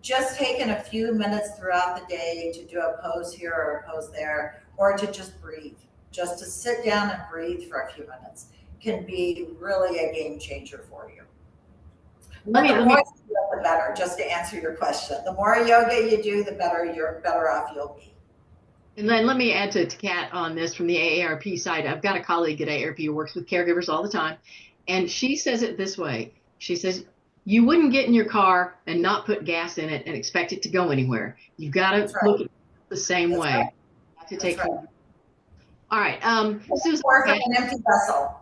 just taking a few minutes throughout the day to do a pose here or a pose there, or to just breathe, just to sit down and breathe for a few minutes can be really a game changer for you. The more you do, the better, just to answer your question. The more yoga you do, the better off you'll be. And then let me add to Kat on this from the AARP side. I've got a colleague at AARP who works with caregivers all the time. And she says it this way. She says, you wouldn't get in your car and not put gas in it and expect it to go anywhere. You've got to look at it the same way. To take care of it. All right. Sue's Pour from iPad, an empty vessel.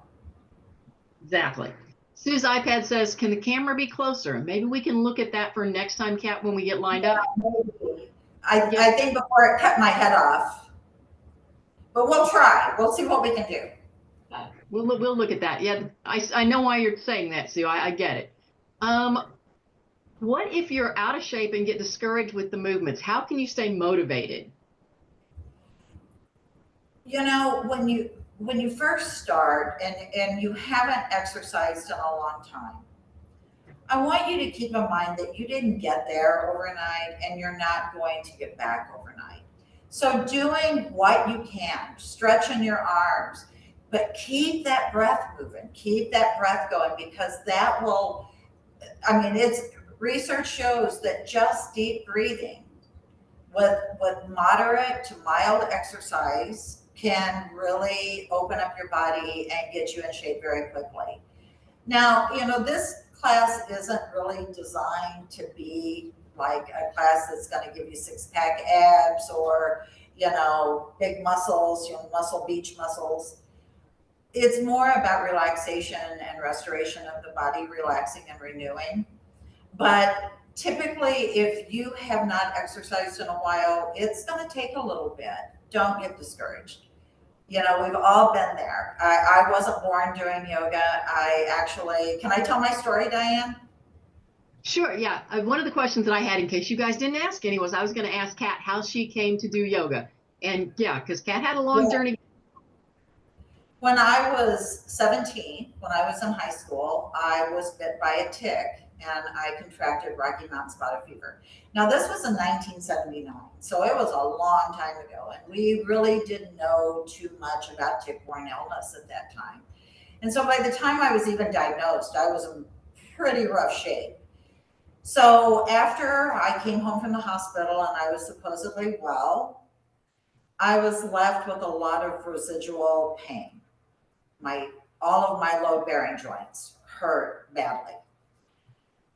exactly. Sue's iPad says, can the camera be closer? Maybe we can look at that for next time, Kat, when we get lined up. Maybe. I think before it cut my head off. But we'll try. We'll see what we can do. We'll look at that. Yeah, I know why you're saying that, Sue. I get it. What if you're out of shape and get discouraged with the movements? How can you stay motivated? You know, when you first start and you haven't exercised in a long time, I want you to keep in mind that you didn't get there overnight and you're not going to get back overnight. So doing what you can, stretching your arms, but keep that breath moving, keep that breath going, because that will, I mean, it's research shows that just deep breathing with moderate to mild exercise can really open up your body and get you in shape very quickly. Now, you know, this class isn't really designed to be like a class that's going to give you six-pack abs or, you know, big muscles, you know, muscle beach muscles. It's more about relaxation and restoration of the body, relaxing and renewing. But typically, if you have not exercised in a while, it's going to take a little bit. Don't get discouraged. You know, we've all been there. I wasn't born doing yoga. Can I tell my story, Diane? Sure, yeah. One of the questions that I had, in case you guys didn't ask any, was I was going to ask Kat how she came to do yoga. And yeah, because Kat had a long journey. When I was 17, when I was in high school, I was bit by a tick and I contracted Rocky Mountain spotted fever. Now, this was in 1979, so it was a long time ago, and we really didn't know too much about tick-borne illness at that time. And so by the time I was even diagnosed, I was in pretty rough shape. So after I came home from the hospital and I was supposedly well, I was left with a lot of residual pain. All of my load-bearing joints hurt badly.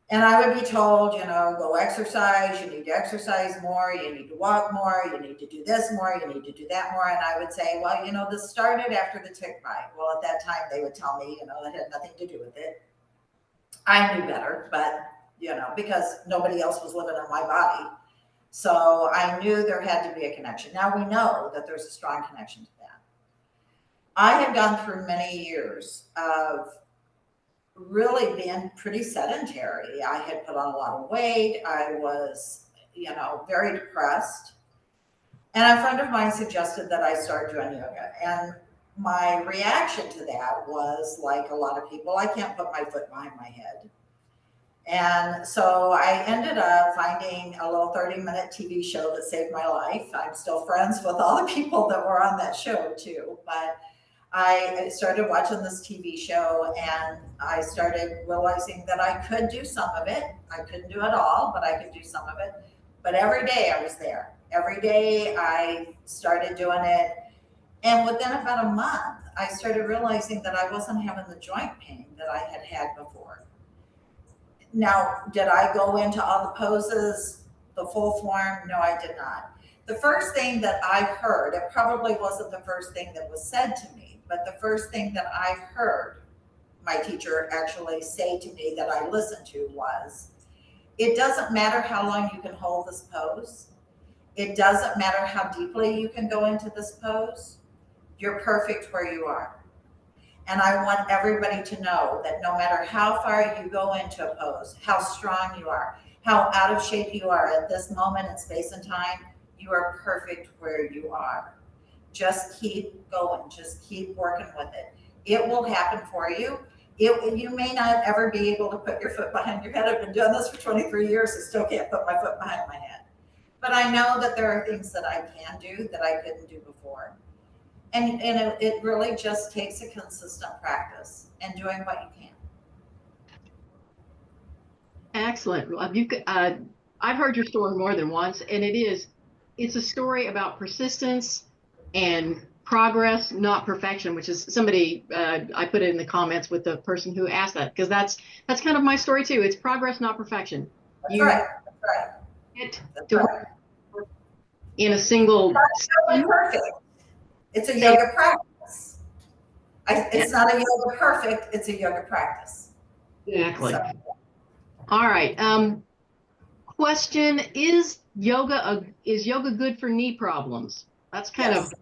And I would be told, you know, go exercise, you need to exercise more, you need to walk more, you need to do this more, you need to do that more. And I would say, well, you know, this started after the tick bite. Well, at that time, they would tell me, you know, that had nothing to do with it. I knew better, but, you know, because nobody else was living in my body. So I knew there had to be a connection. Now we know that there's a strong connection to that. I had gone through many years of really being pretty sedentary. I had put on a lot of weight. I was, you know, very depressed. And a friend of mine suggested that I start doing yoga. And my reaction to that was, like a lot of people, I can't put my foot behind my head. And so I ended up finding a little 30-minute TV show that saved my life. I'm still friends with all the people that were on that show too. But I started watching this TV show and I started realizing that I could do some of it. I couldn't do it all, but I could do some of it. But every day I was there. Every day I started doing it. And within about a month, I started realizing that I wasn't having the joint pain that I had had before. Now, did I go into all the poses, the full form? No, I did not. The first thing that I heard, it probably wasn't the first thing that was said to me, but the first thing that I heard my teacher actually say to me that I listened to was, it doesn't matter how long you can hold this pose. It doesn't matter how deeply you can go into this pose. You're perfect where you are. And I want everybody to know that no matter how far you go into a pose, how strong you are, how out of shape you are at this moment in space and time, you are perfect where you are. Just keep going. Just keep working with it. It will happen for you. You may not ever be able to put your foot behind your head. I've been doing this for 23 years. I still can't put my foot behind my head. But I know that there are things that I can do that I couldn't do before. And it really just takes a consistent practice and doing what you can. Excellent. Well, I've heard your story more than once, and it's a story about persistence and progress, not perfection, which is somebody, I put it in the comments with the person who asked that, because that's kind of my story too. It's progress, not perfection. That's right. That's right. In a single. Perfect. It's a yoga practice. It's not a yoga perfect, it's a yoga practice. Exactly. So, All right. Question, is yoga good for knee problems? That's kind yes. of,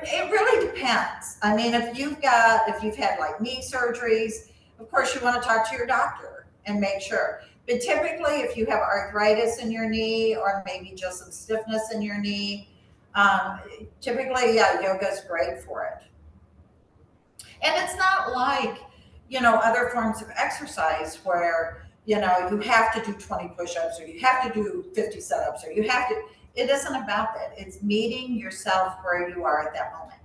It really depends. I mean, if you've had like knee surgeries, of course you want to talk to your doctor and make sure. But typically, if you have arthritis in your knee or maybe just some stiffness in your knee, typically, yeah, yoga is great for it. And it's not like, other forms of exercise where, you have to do 20 push-ups or you have to do 50 setups or it isn't about that. It's meeting yourself where you are at that moment.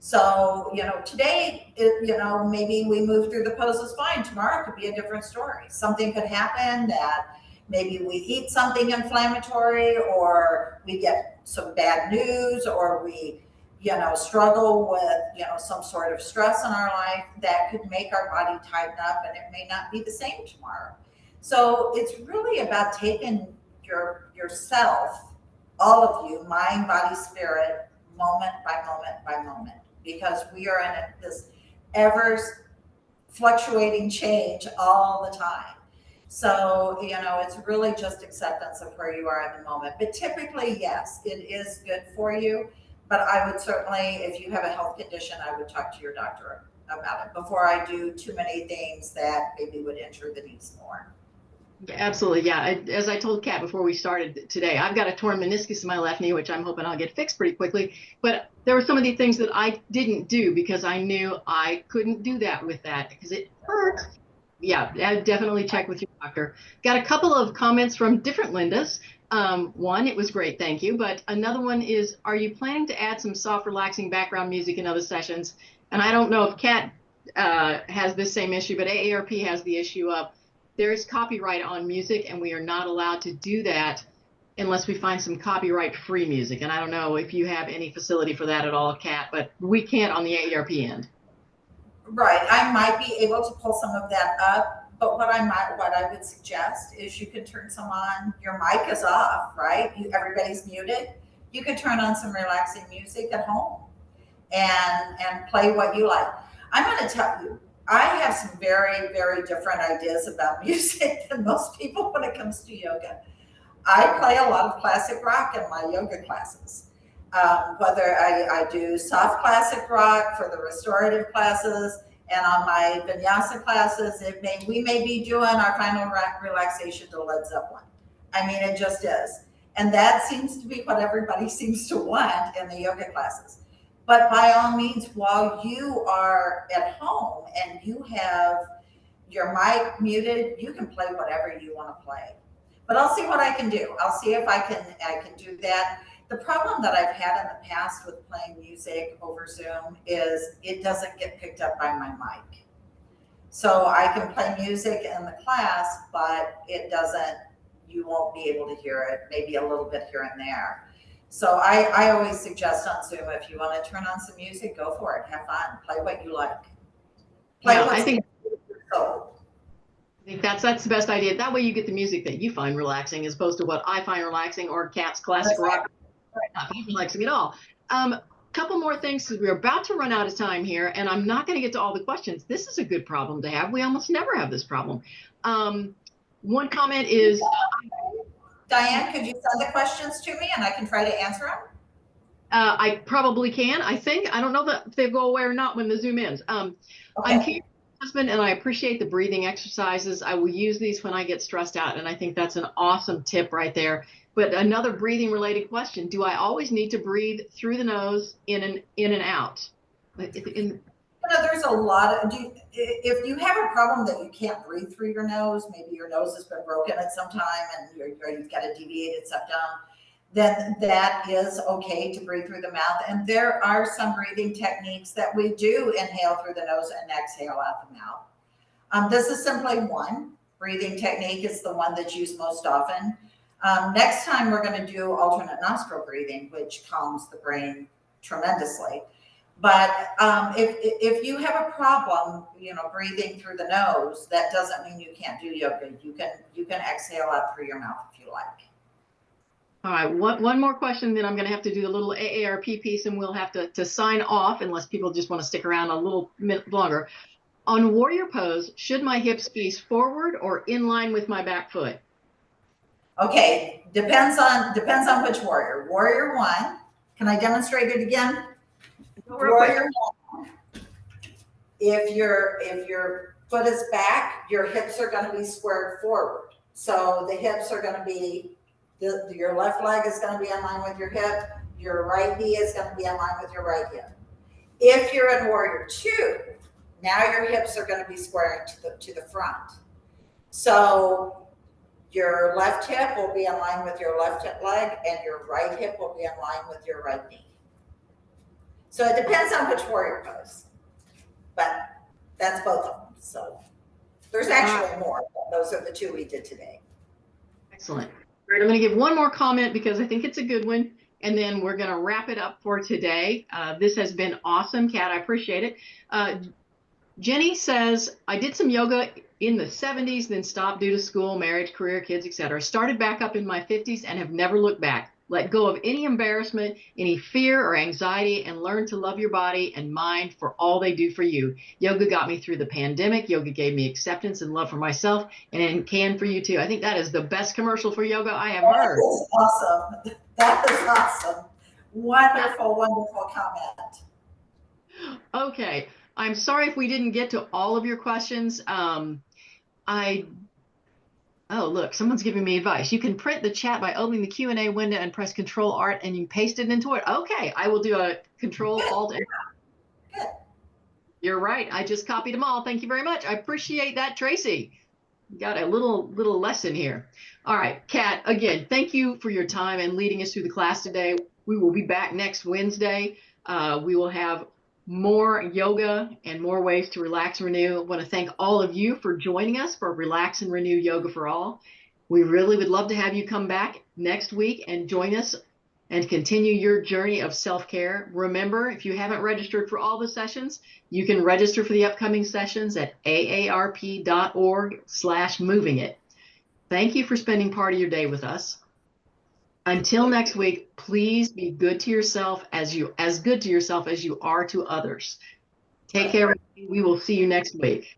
So, today, maybe we move through the poses fine. Tomorrow could be a different story. Something could happen that maybe we eat something inflammatory or we get some bad news or we, struggle with, some sort of stress in our life that could make our body tighten up and it may not be the same tomorrow. So it's really about taking yourself, all of you, mind, body, spirit, moment by moment by moment, because we are in this ever fluctuating change all the time. So, it's really just acceptance of where you are in the moment. But typically, yes, it is good for you. But I would certainly, if you have a health condition, I would talk to your doctor about it before I do too many things that maybe would injure the knees more. absolutely. Yeah. As I told Kat before we started today, I've got a torn meniscus in my left knee, which I'm hoping I'll get fixed pretty quickly. But there were some of the things that I didn't do because I knew I couldn't do that with that because it hurts. Yeah, definitely check with your doctor. Got a couple of comments from different Lindas. One, it was great, thank you. But another one is, are you planning to add some soft, relaxing background music in other sessions? And I don't know if Kat has this same issue, but AARP has the issue of there is copyright on music, and we are not allowed to do that unless we find some copyright-free music. And I don't know if you have any facility for that at all, Kat, but we can't on the AARP end. Right, I might be able to pull some of that up, but what I would suggest is you could turn some on. Your mic is off, right? Everybody's muted. You could turn on some relaxing music at home and play what you like. I'm going to tell you, I have some very, very different ideas about music than most people when it comes to yoga. I play a lot of classic rock in my yoga classes. Whether I do soft classic rock for the restorative classes, and on my vinyasa classes, we may be doing our final relaxation to Led Zeppelin. I mean, it just is. And that seems to be what everybody seems to want in the yoga classes. But by all means, while you are at home and you have your mic muted, you can play whatever you want to play. But I'll see what I can do. I'll see if I can do that. The problem that I've had in the past with playing music over Zoom is it doesn't get picked up by my mic. So I can play music in the class, but you won't be able to hear it, maybe a little bit here and there. So I always suggest on Zoom, if you want to turn on some music, go for it. Have fun. Play what you like. Play Yeah, what's I think soul. I think that's the best idea. That way you get the music that you find relaxing as opposed to what I find relaxing or Cat's classic rock not relaxing at all. Couple more things because we're about to run out of time here, and I'm not going to get to all the questions. This is a good problem to have. We almost never have this problem. One comment is, Diane, could you send the questions to me and I can try to answer them? I probably can. I think I don't know if they go away or not when the Zoom ends. Okay. I'm here, husband, and I appreciate the breathing exercises. I will use these when I get stressed out, and I think that's an awesome tip right there. But another breathing related question, do I always need to breathe through the nose in and out? There's a lot of, if you have a problem that you can't breathe through your nose, maybe your nose has been broken at some time and you've got a deviated septum, then that is okay to breathe through the mouth. And there are some breathing techniques that we do inhale through the nose and exhale out the mouth. This is simply one breathing technique. It's the one that's used most often. Next time we're going to do alternate nostril breathing, which calms the brain tremendously. But if you have a problem, breathing through the nose, that doesn't mean you can't do yoga. You can exhale out through your mouth if you like. All right, one more question, then I'm going to have to do a little AARP piece, and we'll have to sign off unless people just want to stick around a little minute longer. On warrior pose, should my hips face forward or in line with my back foot? Okay, depends on which warrior. Warrior one, can I demonstrate it again? Go real quick. Warrior one, if your foot is back, your hips are going to be squared forward. So the hips are going to be, your left leg is going to be in line with your hip, your right knee is going to be in line with your right hip. If you're in warrior two, now your hips are going to be squaring to the front. So your left hip will be in line with your left hip leg, and your right hip will be in line with your right knee. So it depends on which warrior pose, but that's both of them. So there's actually more, but those are the two we did today. Excellent. All right, I'm going to give one more comment because I think it's a good one, and then we're going to wrap it up for today. This has been awesome, Kat. I appreciate it. Jenny says, I did some yoga in the 70s, then stopped due to school, marriage, career, kids, etc. Started back up in my 50s and have never looked back. Let go of any embarrassment, any fear or anxiety, and learn to love your body and mind for all they do for you. Yoga got me through the pandemic. Yoga gave me acceptance and love for myself, and it can for you too. I think that is the best commercial for yoga I have heard. That is awesome. That is awesome. Wonderful, wonderful comment. Okay. I'm sorry if we didn't get to all of your questions. Oh, look, someone's giving me advice. You can print the chat by opening the Q&A window and press Control Alt and you paste it into it. Okay, I will do a Control Alt. Good. You're right. I just copied them all. Thank you very much. I appreciate that, Tracy. Got a little lesson here. All right, Kat, again, thank you for your time and leading us through the class today. We will be back next Wednesday. We will have more yoga and more ways to relax and renew. I want to thank all of you for joining us for Relax and Renew Yoga for All. We really would love to have you come back next week and join us and continue your journey of self-care. Remember, if you haven't registered for all the sessions, you can register for the upcoming sessions at aarp.org/movingit. Thank you for spending part of your day with us. Until next week, please be good to yourself as good to yourself as you are to others. Take care. We will see you next week.